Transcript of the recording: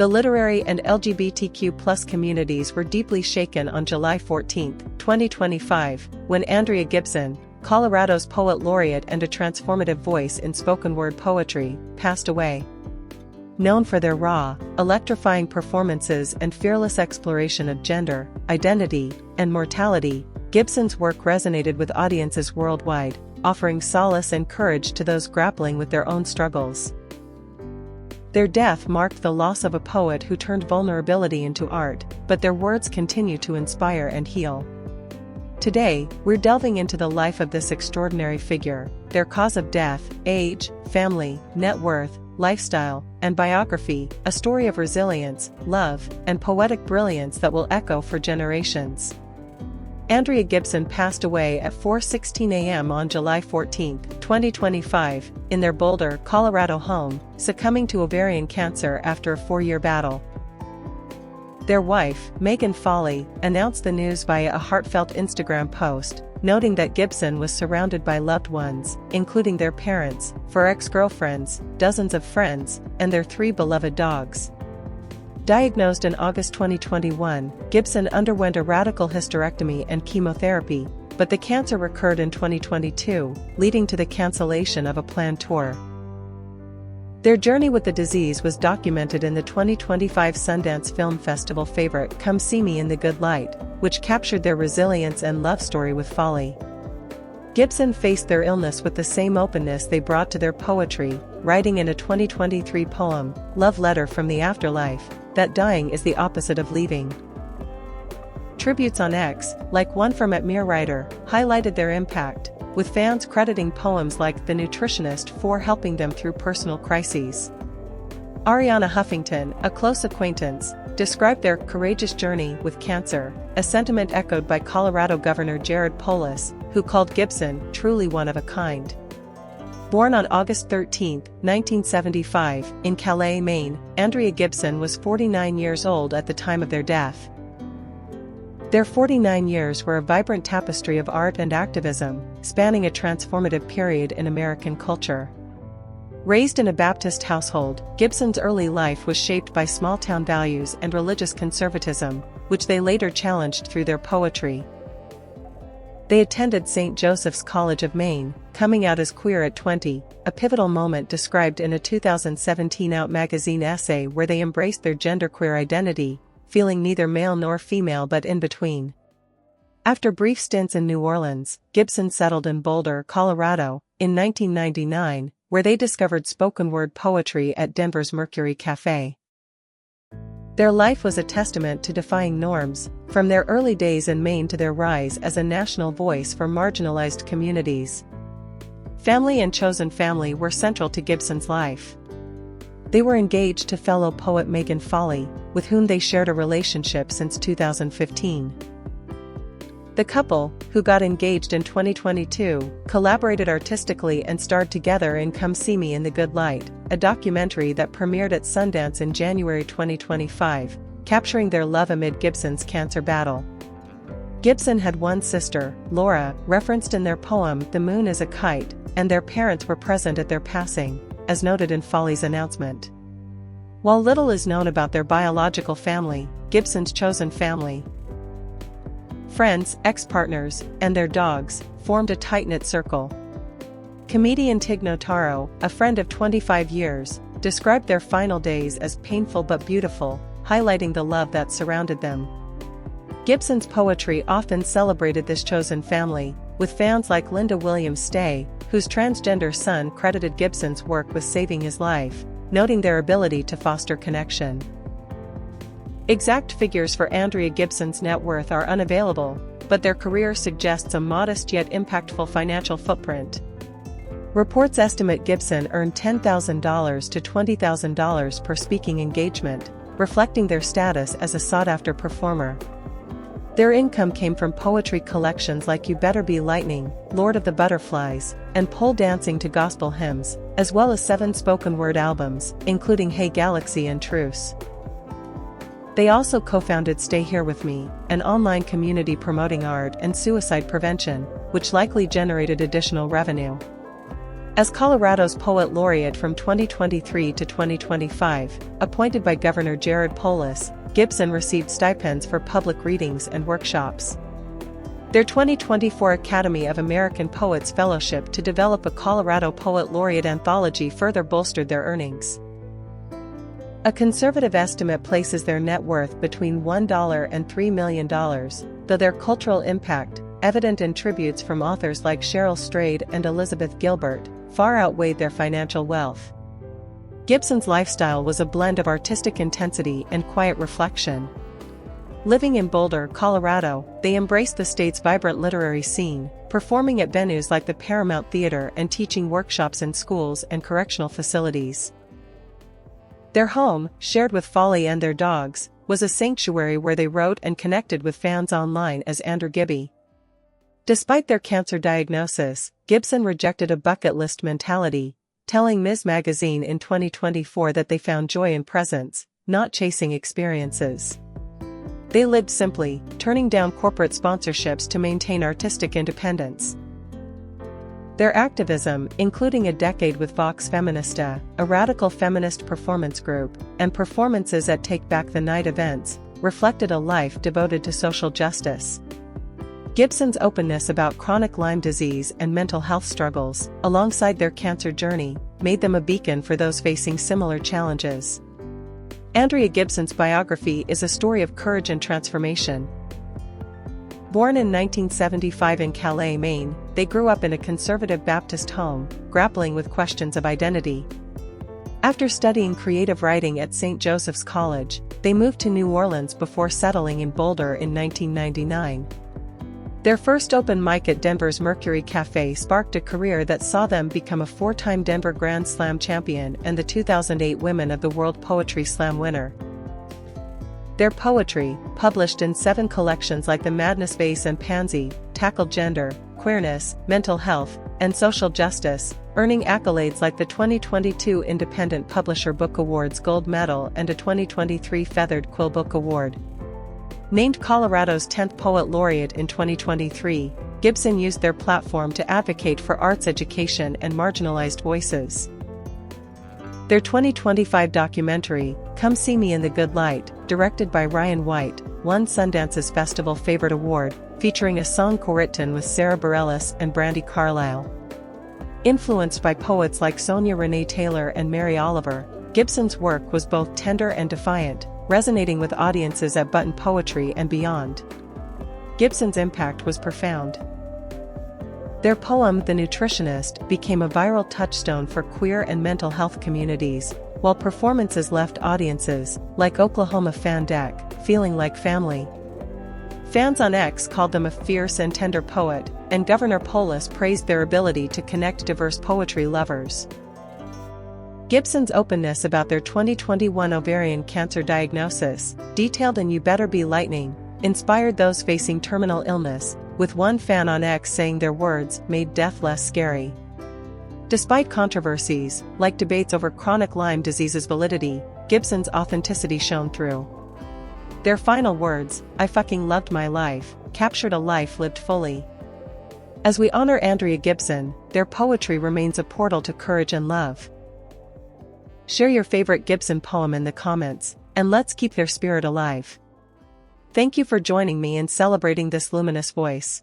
The literary and LGBTQ+ communities were deeply shaken on July 14, 2025, when Andrea Gibson, Colorado's Poet Laureate and a transformative voice in spoken-word poetry, passed away. Known for their raw, electrifying performances and fearless exploration of gender, identity, and mortality, Gibson's work resonated with audiences worldwide, offering solace and courage to those grappling with their own struggles. Their death marked the loss of a poet who turned vulnerability into art, but their words continue to inspire and heal. Today, we're delving into the life of this extraordinary figure, their cause of death, age, family, net worth, lifestyle, and biography, a story of resilience, love, and poetic brilliance that will echo for generations. Andrea Gibson passed away at 4:16 a.m. on July 14, 2025, in their Boulder, Colorado home, succumbing to ovarian cancer after a 4-year battle. Their wife, Megan Foley, announced the news via a heartfelt Instagram post, noting that Gibson was surrounded by loved ones, including their parents, 4 ex-girlfriends, dozens of friends, and their 3 beloved dogs. Diagnosed in August 2021, Gibson underwent a radical hysterectomy and chemotherapy, but the cancer recurred in 2022, leading to the cancellation of a planned tour. Their journey with the disease was documented in the 2025 Sundance Film Festival favorite Come See Me in the Good Light, which captured their resilience and love story with Folly. Gibson faced their illness with the same openness they brought to their poetry, writing in a 2023 poem, Love Letter from the Afterlife, that dying is the opposite of leaving. Tributes on X, like one from @MereWriter, highlighted their impact, with fans crediting poems like The Nutritionist for helping them through personal crises. Ariana Huffington, a close acquaintance, described their courageous journey with cancer, a sentiment echoed by Colorado Governor Jared Polis, who called Gibson truly one of a kind. Born on August 13, 1975, in Calais, Maine, Andrea Gibson was 49 years old at the time of their death. Their 49 years were a vibrant tapestry of art and activism, spanning a transformative period in American culture. Raised in a Baptist household, Gibson's early life was shaped by small-town values and religious conservatism, which they later challenged through their poetry. They attended St. Joseph's College of Maine, coming out as queer at 20, a pivotal moment described in a 2017 Out magazine essay where they embraced their genderqueer identity, feeling neither male nor female but in between. After brief stints in New Orleans, Gibson settled in Boulder, Colorado, in 1999, where they discovered spoken-word poetry at Denver's Mercury Cafe. Their life was a testament to defying norms, from their early days in Maine to their rise as a national voice for marginalized communities. Family and chosen family were central to Gibson's life. They were engaged to fellow poet Megan Foley, with whom they shared a relationship since 2015. The couple, who got engaged in 2022, collaborated artistically and starred together in Come See Me in the Good Light, a documentary that premiered at Sundance in January 2025, capturing their love amid Gibson's cancer battle. Gibson had one sister, Laura, referenced in their poem The Moon is a Kite, and their parents were present at their passing, as noted in Foley's announcement. While little is known about their biological family, Gibson's chosen family, friends, ex-partners, and their dogs, formed a tight-knit circle. Comedian Tig Notaro, a friend of 25 years, described their final days as painful but beautiful, highlighting the love that surrounded them. Gibson's poetry often celebrated this chosen family, with fans like Linda Williams-Stay, whose transgender son credited Gibson's work with saving his life, noting their ability to foster connection. Exact figures for Andrea Gibson's net worth are unavailable, but their career suggests a modest yet impactful financial footprint. Reports estimate Gibson earned $10,000 to $20,000 per speaking engagement, reflecting their status as a sought-after performer. Their income came from poetry collections like You Better Be Lightning, Lord of the Butterflies, and pole dancing to gospel hymns, as well as 7 spoken-word albums, including Hey Galaxy and Truce. They also co-founded Stay Here With Me, an online community promoting art and suicide prevention, which likely generated additional revenue. As Colorado's Poet Laureate from 2023 to 2025, appointed by Governor Jared Polis, Gibson received stipends for public readings and workshops. Their 2024 Academy of American Poets Fellowship to develop a Colorado Poet Laureate anthology further bolstered their earnings. A conservative estimate places their net worth between $1 and $3 million, though their cultural impact, evident in tributes from authors like Cheryl Strayed and Elizabeth Gilbert, far outweighed their financial wealth. Gibson's lifestyle was a blend of artistic intensity and quiet reflection. Living in Boulder, Colorado, they embraced the state's vibrant literary scene, performing at venues like the Paramount Theater and teaching workshops in schools and correctional facilities. Their home, shared with Folly and their dogs, was a sanctuary where they wrote and connected with fans online as Andrea Gibson. Despite their cancer diagnosis, Gibson rejected a bucket list mentality, telling Ms. Magazine in 2024 that they found joy in presence, not chasing experiences. They lived simply, turning down corporate sponsorships to maintain artistic independence. Their activism, including a decade with Vox Feminista, a radical feminist performance group, and performances at Take Back the Night events, reflected a life devoted to social justice. Gibson's openness about chronic Lyme disease and mental health struggles, alongside their cancer journey, made them a beacon for those facing similar challenges. Andrea Gibson's biography is a story of courage and transformation. Born in 1975 in Calais, Maine, they grew up in a conservative Baptist home, grappling with questions of identity. After studying creative writing at St. Joseph's College, they moved to New Orleans before settling in Boulder in 1999. Their first open mic at Denver's Mercury Cafe sparked a career that saw them become a four-time Denver Grand Slam champion and the 2008 Women of the World Poetry Slam winner. Their poetry, published in 7 collections like The Madness Vase and Pansy, tackled gender, queerness, mental health, and social justice, earning accolades like the 2022 Independent Publisher Book Awards Gold Medal and a 2023 Feathered Quill Book Award. Named Colorado's 10th Poet Laureate in 2023, Gibson used their platform to advocate for arts education and marginalized voices. Their 2025 documentary, Come See Me in the Good Light, directed by Ryan White, won Sundance's Festival Favorite Award, featuring a song co-written with Sarah Bareilles and Brandi Carlile. Influenced by poets like Sonia Renee Taylor and Mary Oliver, Gibson's work was both tender and defiant, resonating with audiences at Button Poetry and beyond. Gibson's impact was profound. Their poem, The Nutritionist, became a viral touchstone for queer and mental health communities, while performances left audiences, like Oklahoma Fan Deck, feeling like family. Fans on X called them a fierce and tender poet, and Governor Polis praised their ability to connect diverse poetry lovers. Gibson's openness about their 2021 ovarian cancer diagnosis, detailed in You Better Be Lightning, inspired those facing terminal illness, with one fan on X saying their words made death less scary. Despite controversies, like debates over chronic Lyme disease's validity, Gibson's authenticity shone through. Their final words, I fucking loved my life, captured a life lived fully. As we honor Andrea Gibson, their poetry remains a portal to courage and love. Share your favorite Gibson poem in the comments, and let's keep their spirit alive. Thank you for joining me in celebrating this luminous voice.